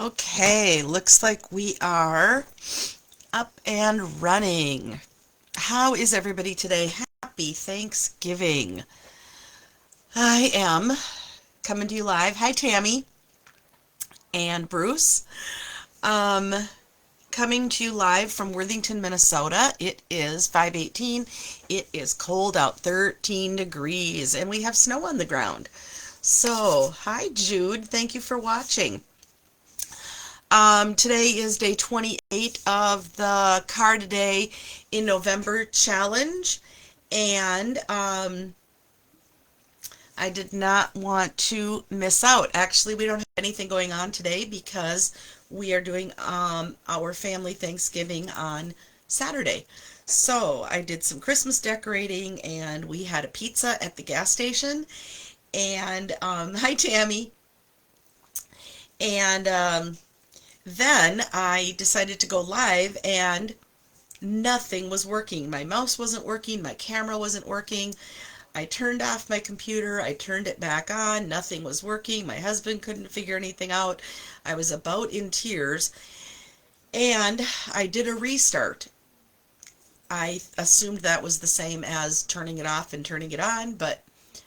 Okay, looks like we are up and running. How is everybody today? Happy Thanksgiving. I am coming to you live. Hi, Tammy and Bruce. Um, Coming to you live from Worthington, Minnesota. It is 5:18. It is cold out, 13 degrees, and we have snow on the ground. So, hi, Jude. Thank you for watching. Today is day 28 of the Card a Day in November challenge, and I did not want to miss out. Actually, we don't have anything going on today because we are doing our family Thanksgiving on Saturday. So I did some Christmas decorating, and we had a pizza at the gas station. And hi, Tammy. And then I decided to go live, and nothing was working. My mouse wasn't working, my camera wasn't working. I turned off my computer, I turned it back on, nothing was working. My husband couldn't figure anything out. I was about in tears, and I did a restart. I assumed that was the same as turning it off and turning it on, but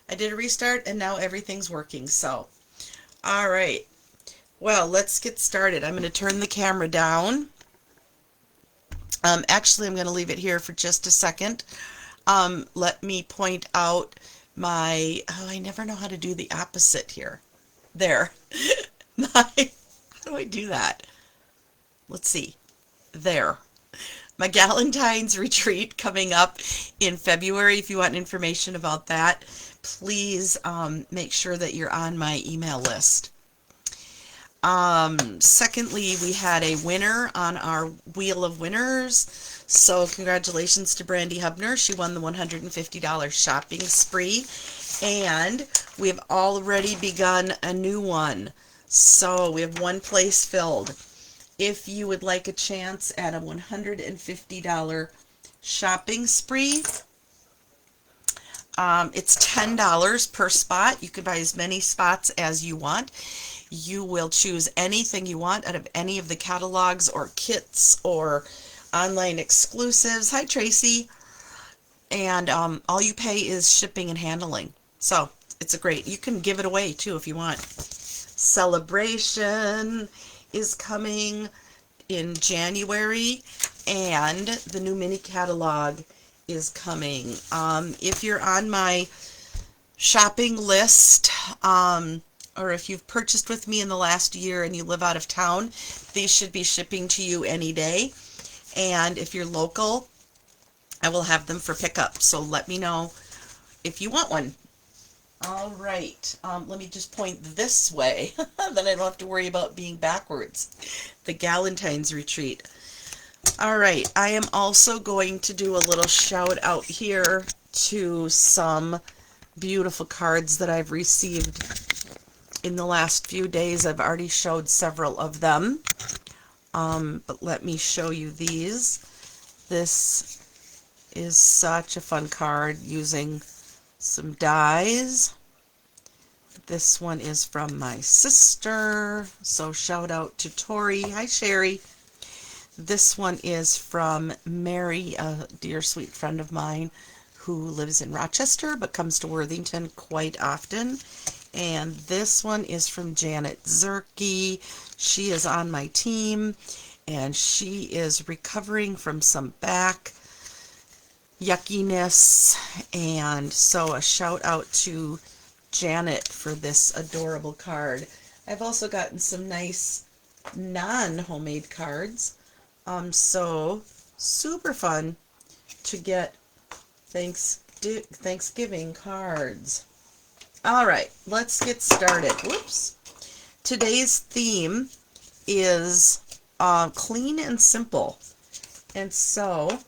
I did a restart and now everything's working. So, all right. Well, let's get started. I'm going to turn the camera down. Actually, I'm going to leave it here for just a second. Let me point out my, I never know how to do the opposite here. There. How do I do that? Let's see. There. My Galentine's retreat coming up in February. If you want information about that, please make sure that you're on my email list. Secondly, we had a winner on our Wheel of Winners. So congratulations to Brandy Hubner. She won the $150 shopping spree. And we have already begun a new one. So we have one place filled. If you would like a chance at a $150 shopping spree, it's $10 per spot. You can buy as many spots as you want. You will choose anything you want out of any of the catalogs or kits or online exclusives. Hi, Tracy. And all you pay is shipping and handling. So it's a great, you can give it away too if you want. Celebration is coming in January, and the new mini catalog is coming. If you're on my shopping list, or if you've purchased with me in the last year and you live out of town, these should be shipping to you any day. And if you're local, I will have them for pickup. So let me know if you want one. All right. Let me just point this way. Then I don't have to worry about being backwards. The Galentine's retreat. All right. I am also going to do a little shout out here to some beautiful cards that I've received in the last few days. I've already showed several of them, but let me show you these. This is such a fun card using some dies. This one is from my sister, so shout out to Tori. Hi, Sherry. This one is from Mary, a dear sweet friend of mine who lives in Rochester but comes to Worthington quite often. And this one is from Janet Zerke. She is on my team, and she is recovering from some back yuckiness. And so a shout out to Janet for this adorable card. I've also gotten some nice non-homemade cards. So super fun to get Thanksgiving cards. All right, let's get started. Whoops. Today's theme is clean and simple. And so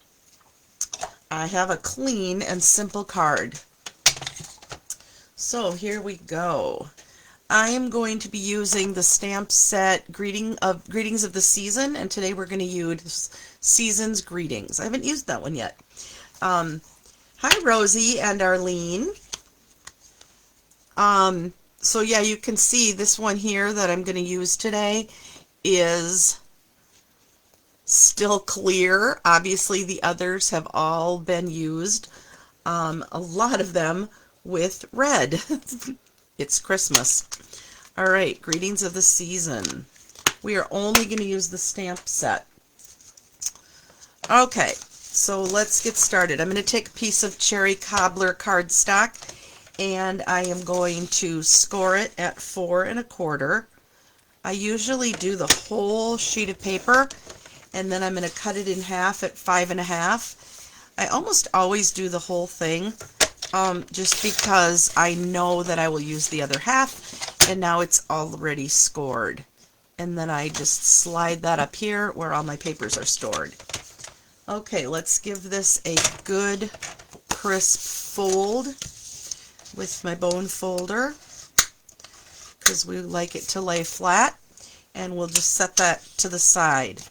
I have a clean and simple card. So here we go. I am going to be using the stamp set Greetings of the Season, and today we're going to use Season's Greetings. I haven't used that one yet. Hi, Rosie and Arlene. So yeah, you can see this one here that I'm going to use today is still clear. Obviously the others have all been used, a lot of them with red. It's Christmas. All right, greetings of the season. We are only going to use the stamp set. Okay, so let's get started. I'm going to take a piece of Cherry Cobbler cardstock and I am going to score it at 4 1/4. I usually do the whole sheet of paper and then I'm going to cut it in half at 5 1/2. I almost always do the whole thing just because I know that I will use the other half, and now it's already scored. And then I just slide that up here where all my papers are stored. Okay, let's give this a good crisp fold with my bone folder because we like it to lay flat, and we'll just set that to the side.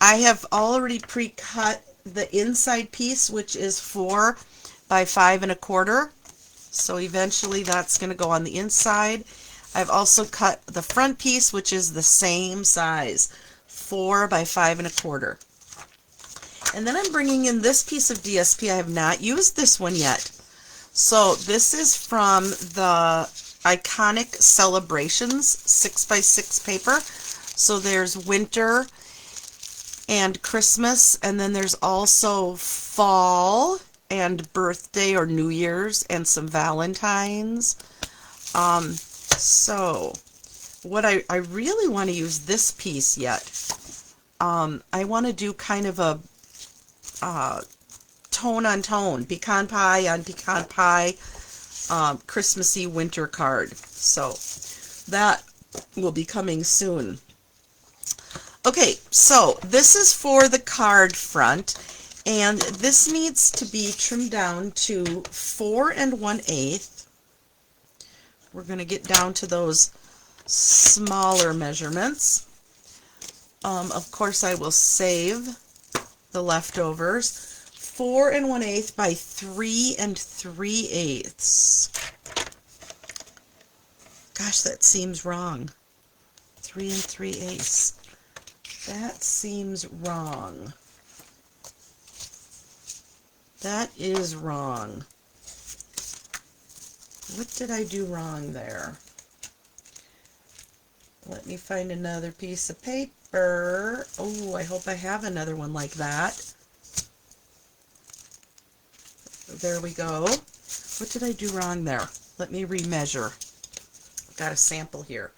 I have already pre-cut the inside piece, which is 4 by 5 1/4, so eventually that's going to go on the inside. I've also cut the front piece, which is the same size, 4 by 5 1/4. And then I'm bringing in this piece of DSP. I have not used this one yet. So this is from the Iconic Celebrations 6 by 6 paper. So there's winter and Christmas, and then there's also fall and birthday or New Year's and some Valentines. So what I really want to use this piece yet. I want to do kind of a tone on tone, pecan pie on pecan pie, Christmassy winter card. So that will be coming soon. Okay, so this is for the card front, and this needs to be trimmed down to 4 1/8. We're going to get down to those smaller measurements. Of course, I will save the leftovers. 4 1/8 by 3 3/8. Gosh, that seems wrong. 3 3/8. That seems wrong. That is wrong. What did I do wrong there? Let me find another piece of paper. Oh, I hope I have another one like that. There we go. What did I do wrong there? Let me remeasure. I've got a sample here.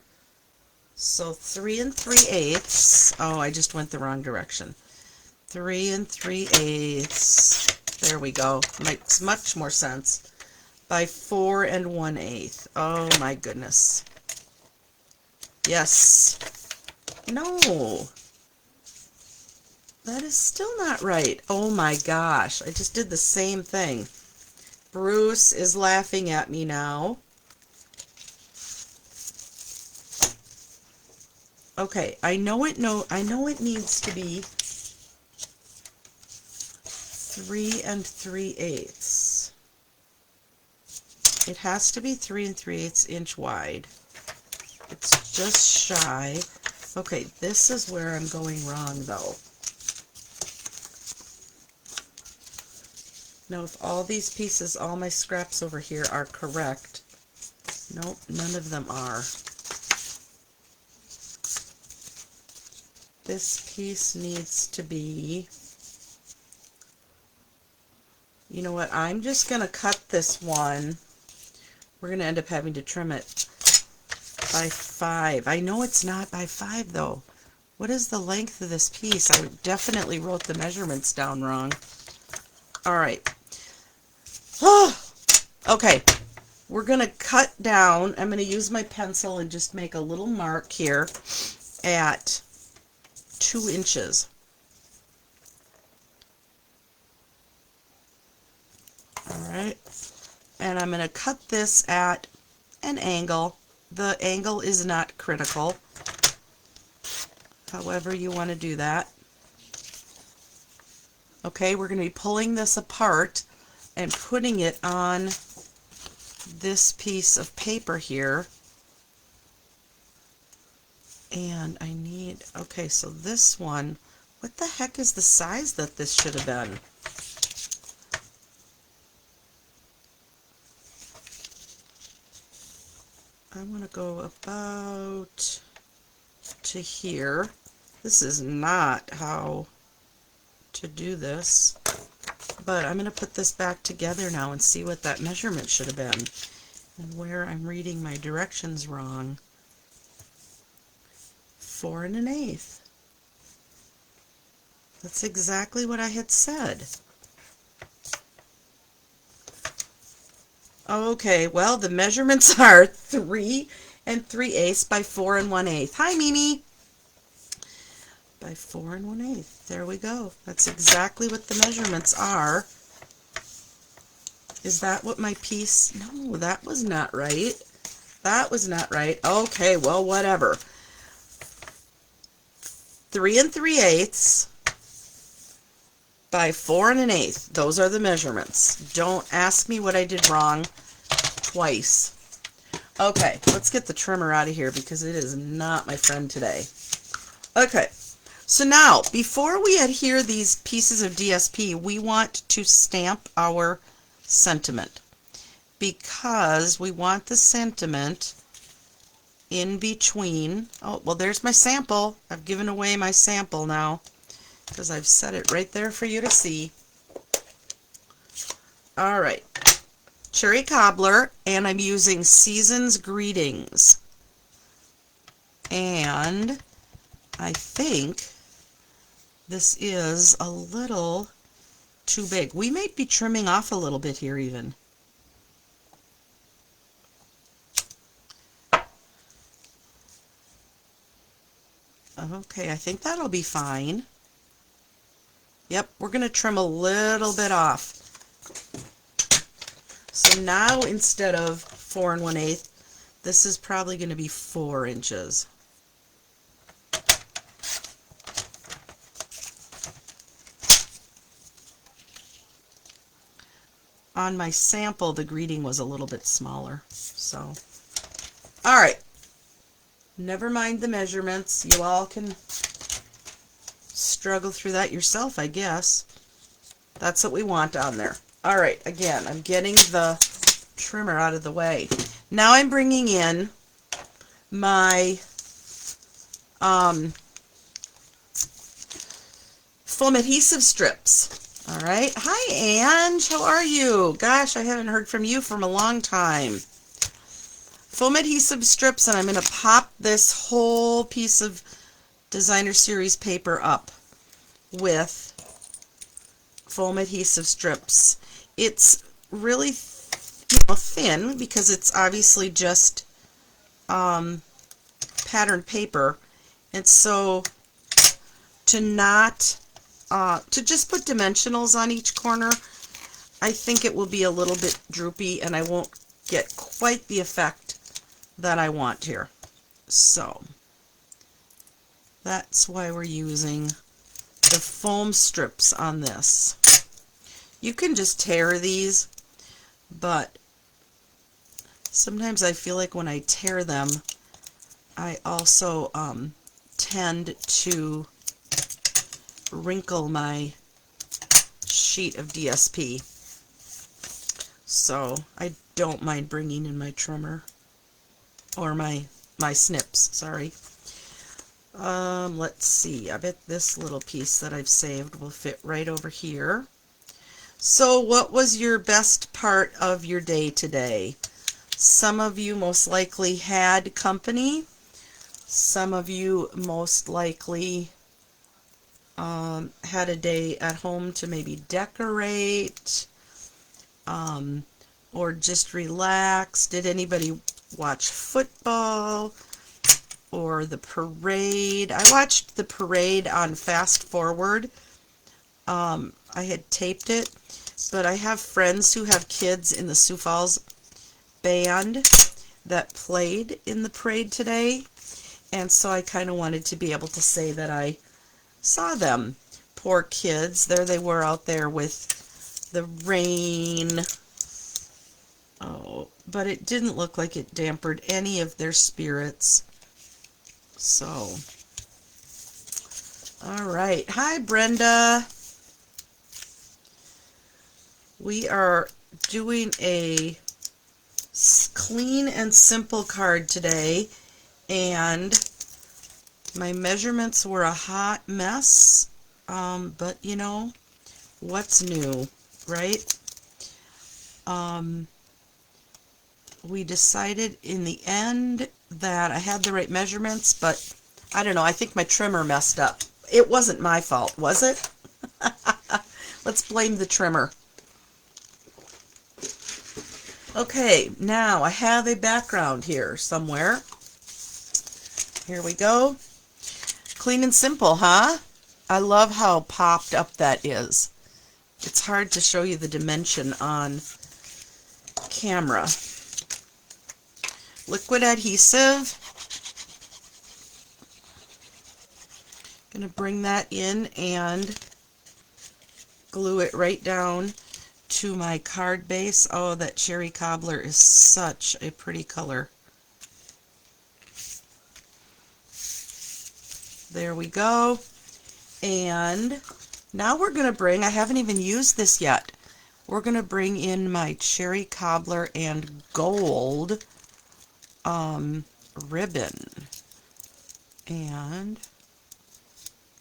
So 3 3/8. Oh, I just went the wrong direction. 3 3/8. There we go. Makes much more sense. By 4 1/8. Oh my goodness. Yes. No. That is still not right. Oh my gosh. I just did the same thing. Bruce is laughing at me now. Okay, I know it needs to be 3 3/8. It has to be 3 3/8 inch wide. It's just shy. Okay, this is where I'm going wrong though. Now if all these pieces, all my scraps over here are correct, nope, none of them are. This piece needs to be, you know what, I'm just going to cut this one. We're going to end up having to trim it by 5. I know it's not by 5 though. What is the length of this piece? I definitely wrote the measurements down wrong. Alright. Okay. We're going to cut down. I'm going to use my pencil and just make a little mark here at 2 inches. Alright. And I'm going to cut this at an angle. The angle is not critical. However you want to do that. Okay, we're going to be pulling this apart and putting it on this piece of paper here. And I need, okay, so this one, what the heck is the size that this should have been? I want to go about to here. This is not how to do this, but I'm going to put this back together now and see what that measurement should have been and where I'm reading my directions wrong. 4 1/8. That's exactly what I had said. Okay, well, the measurements are 3 3/8 by 4 1/8. Hi, Mimi. By 4 1/8. There we go. That's exactly what the measurements are. Is that what my piece? No, that was not right. That was not right. Okay, well, whatever. 3 3/8 by 4 1/8. Those are the measurements. Don't ask me what I did wrong twice. Okay, let's get the trimmer out of here because it is not my friend today. Okay, so now before we adhere these pieces of DSP, we want to stamp our sentiment because we want the sentiment in between. Oh, well, there's my sample. I've given away my sample now because I've set it right there for you to see. All right, Cherry Cobbler, and I'm using Season's Greetings. And I think this is a little too big. We might be trimming off a little bit here even. Okay, I think that'll be fine. Yep, we're going to trim a little bit off. So now instead of 4 1/8, this is probably going to be 4 inches. On my sample, the greeting was a little bit smaller. So, all right. Never mind the measurements. You all can struggle through that yourself, I guess. That's what we want on there. All right, again, I'm getting the trimmer out of the way. Now I'm bringing in my foam adhesive strips. All right. Hi, Ange. How are you? Gosh, I haven't heard from you for a long time. Foam adhesive strips, and I'm going to pop this whole piece of Designer Series paper up with foam adhesive strips. It's really thin because it's obviously just patterned paper, and so to just put dimensionals on each corner, I think it will be a little bit droopy and I won't get quite the effect that I want here. So that's why we're using the foam strips on this. You can just tear these, but sometimes I feel like when I tear them, I also tend to wrinkle my sheet of DSP. So I don't mind bringing in my trimmer, or my snips, sorry. Let's see, I bet this little piece that I've saved will fit right over here. So what was your best part of your day today? Some of you most likely had company. Some of you most likely had a day at home to maybe decorate, or just relax. Did anybody watch football or the parade? I watched the parade on fast forward. I had taped it, but I have friends who have kids in the Sioux Falls band that played in the parade today, and so I kind of wanted to be able to say that I saw them. Poor kids, there they were out there with the rain. Oh, but it didn't look like it dampened any of their spirits. So, all right. Hi, Brenda. We are doing a clean and simple card today, and my measurements were a hot mess, but you know, what's new, right? We decided in the end that I had the right measurements, but I don't know, I think my trimmer messed up. It wasn't my fault, was it? Let's blame the trimmer. Okay, now I have a background here somewhere. Here we go. Clean and simple, huh? I love how popped up that is. It's hard to show you the dimension on camera. Liquid adhesive. Going to bring that in and glue it right down to my card base. Oh, that cherry cobbler is such a pretty color. There we go. And now we're going to bring, I haven't even used this yet, we're going to bring in my cherry cobbler and gold ribbon. And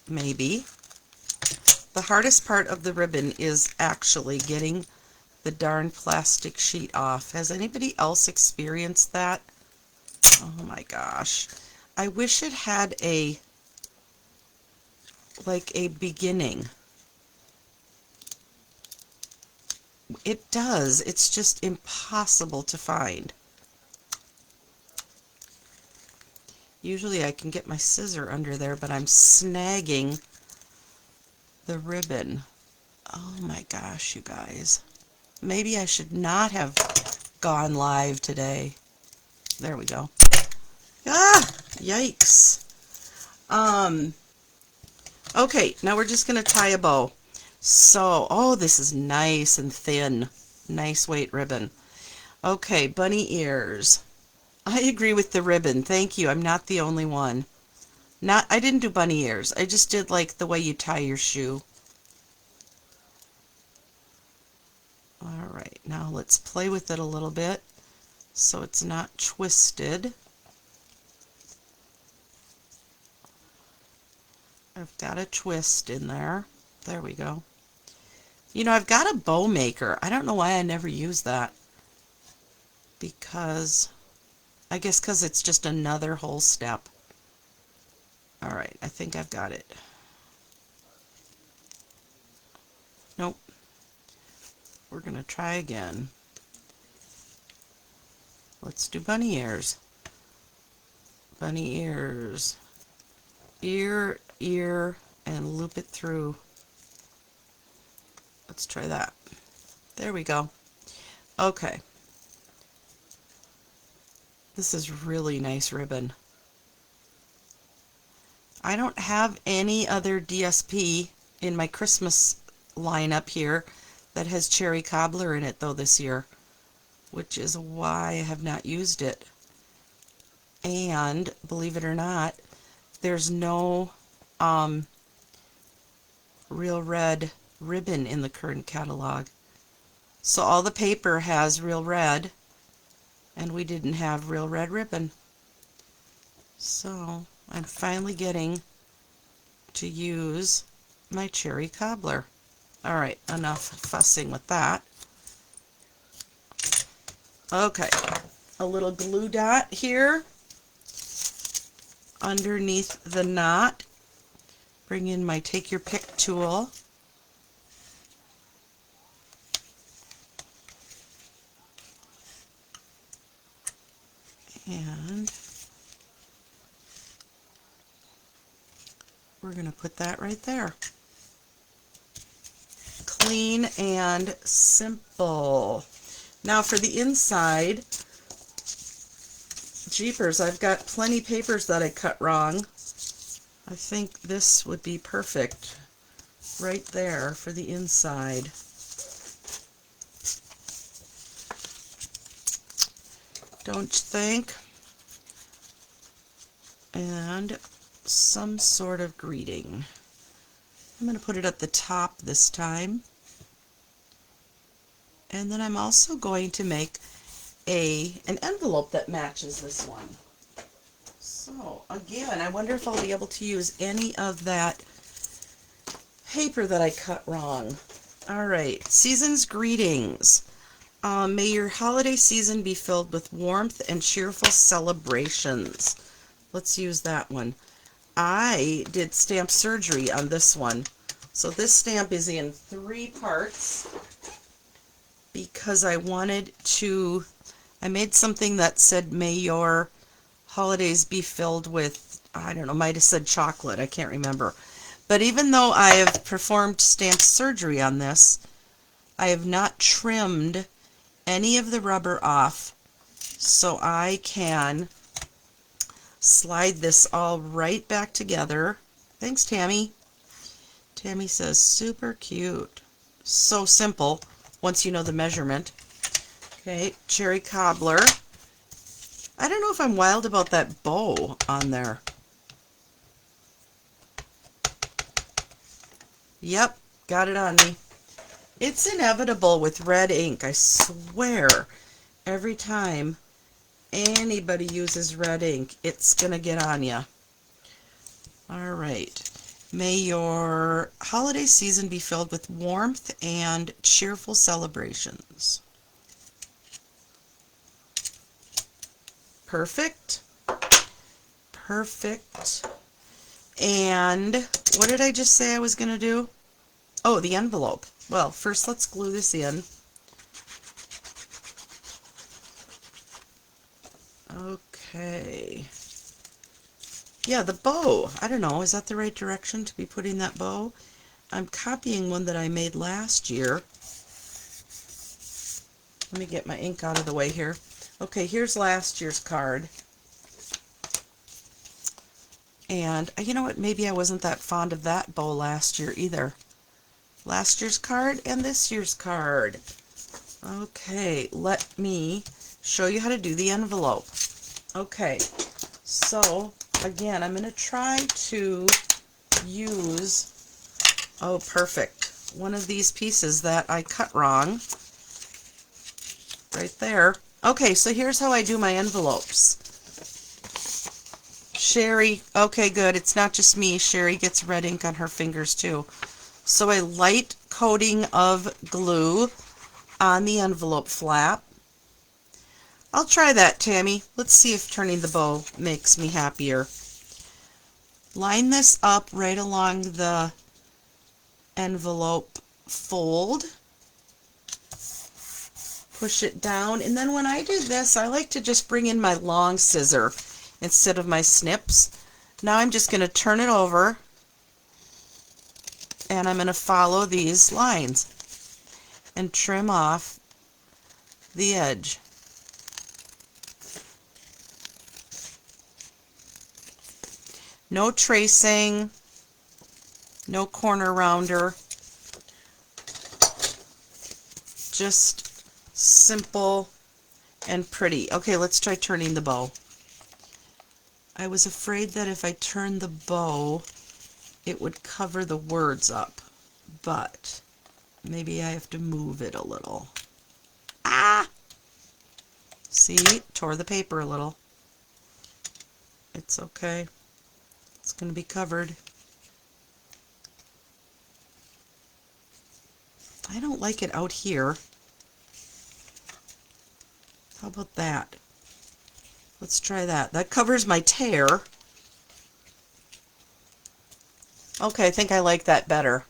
maybe the hardest part of the ribbon is actually getting the darn plastic sheet off. Has anybody else experienced that? Oh my gosh. I wish it had like a beginning. It does. It's just impossible to find. Usually I can get my scissor under there, but I'm snagging the ribbon. Oh my gosh, you guys. Maybe I should not have gone live today. There we go. Ah, yikes. Okay, now we're just going to tie a bow. So, oh, this is nice and thin. Nice weight ribbon. Okay, bunny ears. I agree with the ribbon. Thank you. I'm not the only one. I didn't do bunny ears. I just did like the way you tie your shoe. All right, now let's play with it a little bit so it's not twisted. I've got a twist in there. There we go. You know, I've got a bow maker. I don't know why I never use that. I guess because it's just another whole step. All right, I think I've got it. Nope. We're going to try again. Let's do bunny ears. Bunny ears. Ear, ear, and loop it through. Let's try that. There we go. Okay. This is really nice ribbon. I don't have any other DSP in my Christmas lineup here that has cherry cobbler in it though this year, which is why I have not used it. And believe it or not, there's no Real Red ribbon in the current catalog. So all the paper has Real Red, and we didn't have Real Red ribbon. So I'm finally getting to use my cherry cobbler. Alright, enough fussing with that. Okay, a little glue dot here underneath the knot. Bring in my take your pick tool. And we're going to put that right there. Clean and simple. Now for the inside, jeepers, I've got plenty papers that I cut wrong. I think this would be perfect right there for the inside. Don't you think? and some sort of greeting. I'm going to put it at the top this time. And then I'm also going to make an envelope that matches this one. So again, I wonder if I'll be able to use any of that paper that I cut wrong. All right, season's greetings. May your holiday season be filled with warmth and cheerful celebrations. Let's use that one. I did stamp surgery on this one. So this stamp is in 3 parts because I made something that said, may your holidays be filled with, I don't know, might have said chocolate, I can't remember. But even though I have performed stamp surgery on this, I have not trimmed any of the rubber off, so I can slide this all right back together. Thanks, Tammy. Tammy says, super cute. So simple once you know the measurement. Okay, cherry cobbler. I don't know if I'm wild about that bow on there. Yep, got it on me. It's inevitable with red ink, I swear. Every time anybody uses red ink, it's going to get on you. All right. May your holiday season be filled with warmth and cheerful celebrations. Perfect. Perfect. And what did I just say I was going to do? Oh, the envelope. Well, first let's glue this in. Okay. Yeah, the bow. I don't know, is that the right direction to be putting that bow? I'm copying one that I made last year. Let me get my ink out of the way here. Okay, here's last year's card. And you know what, maybe I wasn't that fond of that bow last year either. Last year's card and this year's card. Okay, let me show you how to do the envelope. Okay, so again, I'm going to try to use, oh perfect, one of these pieces that I cut wrong. Right there. Okay, so here's how I do my envelopes. Sherry, okay good, it's not just me, Sherry gets red ink on her fingers too. So a light coating of glue on the envelope flap. I'll try that, Tammy. Let's see if turning the bow makes me happier. Line this up right along the envelope fold. Push it down, and then when I do this, I like to just bring in my long scissor instead of my snips. Now I'm just going to turn it over, and I'm going to follow these lines and trim off the edge. No tracing, no corner rounder, just simple and pretty. Okay, let's try turning the bow. I was afraid that if I turned the bow, it would cover the words up, but maybe I have to move it a little. Ah! See, tore the paper a little. It's okay. It's going to be covered. I don't like it out here. How about that? Let's try that. That covers my tear. Okay, I think I like that better.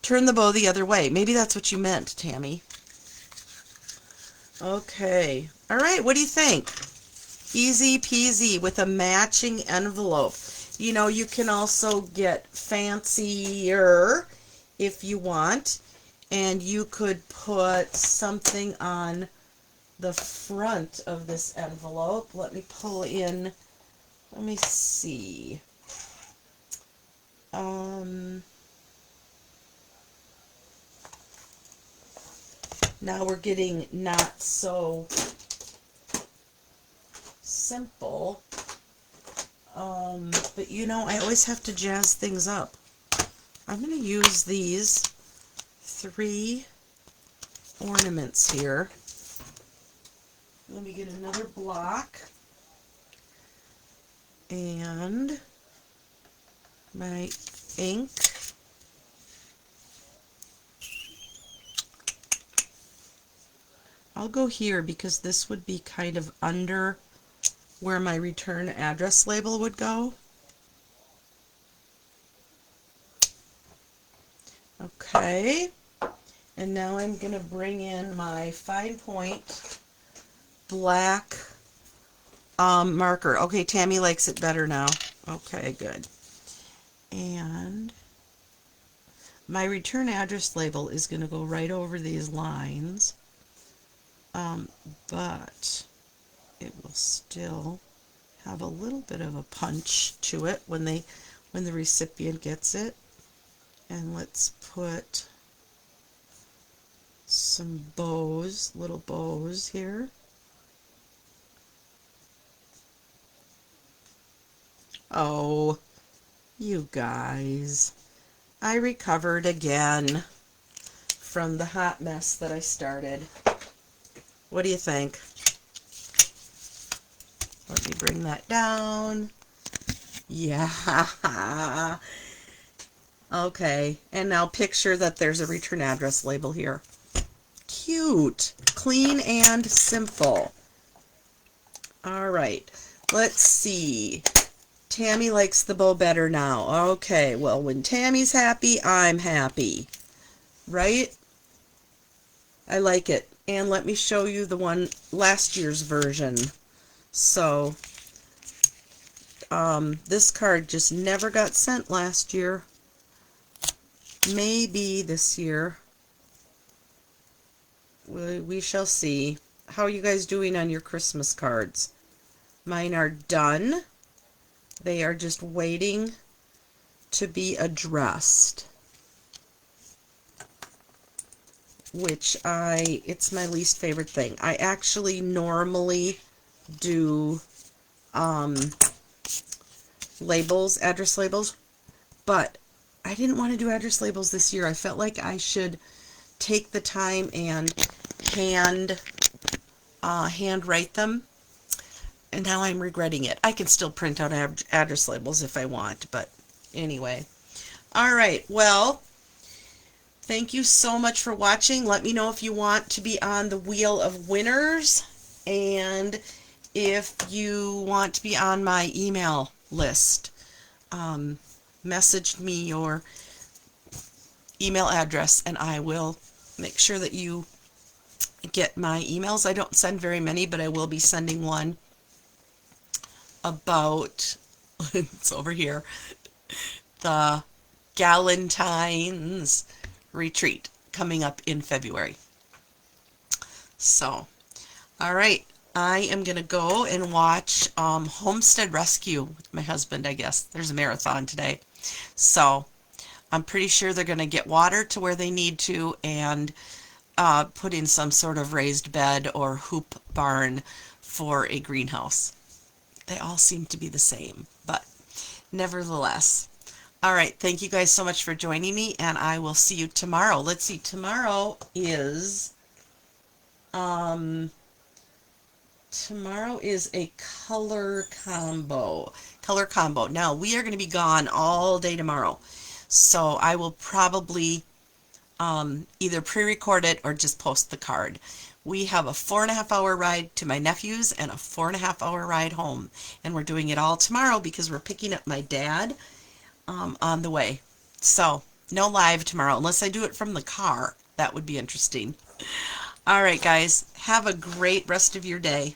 Turn the bow the other way. Maybe that's what you meant, Tammy. Okay. All right, what do you think? Easy peasy with a matching envelope. You know, you can also get fancier if you want, and you could put something on the front of this envelope. Let me pull in, let me see. Now we're getting not so simple. But you know, I always have to jazz things up. I'm going to use these 3 ornaments here. Let me get another block and my ink. I'll go here because this would be kind of under where my return address label would go. Okay, and now I'm going to bring in my fine point black marker. Okay, Tammy likes it better now. Okay, good. And my return address label is going to go right over these lines, but it will still have a little bit of a punch to it when the recipient gets it. And let's put some bows, little bows here. Oh, you guys, I recovered again from the hot mess that I started. What do you think? Let me bring that down. Yeah. Okay, and now picture that there's a return address label here. Cute, clean and simple. All right, let's see. Tammy likes the bow better now. Okay, well, when Tammy's happy, I'm happy. Right? I like it. And let me show you the one, last year's version. So, this card just never got sent last year. Maybe this year. We shall see. How are you guys doing on your Christmas cards? Mine are done. They are just waiting to be addressed. Which it's my least favorite thing. I actually normally do labels, address labels, but I didn't want to do address labels this year. I felt like I should take the time and hand write them, and now I'm regretting it. I can still print out address labels if I want, but anyway. All right, well, thank you so much for watching. Let me know if you want to be on the Wheel of Winners, and if you want to be on my email list. Message me your email address and I will make sure that you get my emails. I don't send very many, but I will be sending one about, it's over here, the Galentine's retreat coming up in February. So, all right. I am going to go and watch Homestead Rescue with my husband, I guess. There's a marathon today. So I'm pretty sure they're going to get water to where they need to and put in some sort of raised bed or hoop barn for a greenhouse. They all seem to be the same, but nevertheless. All right, thank you guys so much for joining me, and I will see you tomorrow. Let's see, tomorrow is a color combo. Now, we are going to be gone all day tomorrow, so I will probably either pre-record it or just post the card. We have a 4.5-hour ride to my nephew's and a 4.5-hour ride home, and we're doing it all tomorrow because we're picking up my dad on the way. So, no live tomorrow, unless I do it from the car. That would be interesting. All right, guys, have a great rest of your day.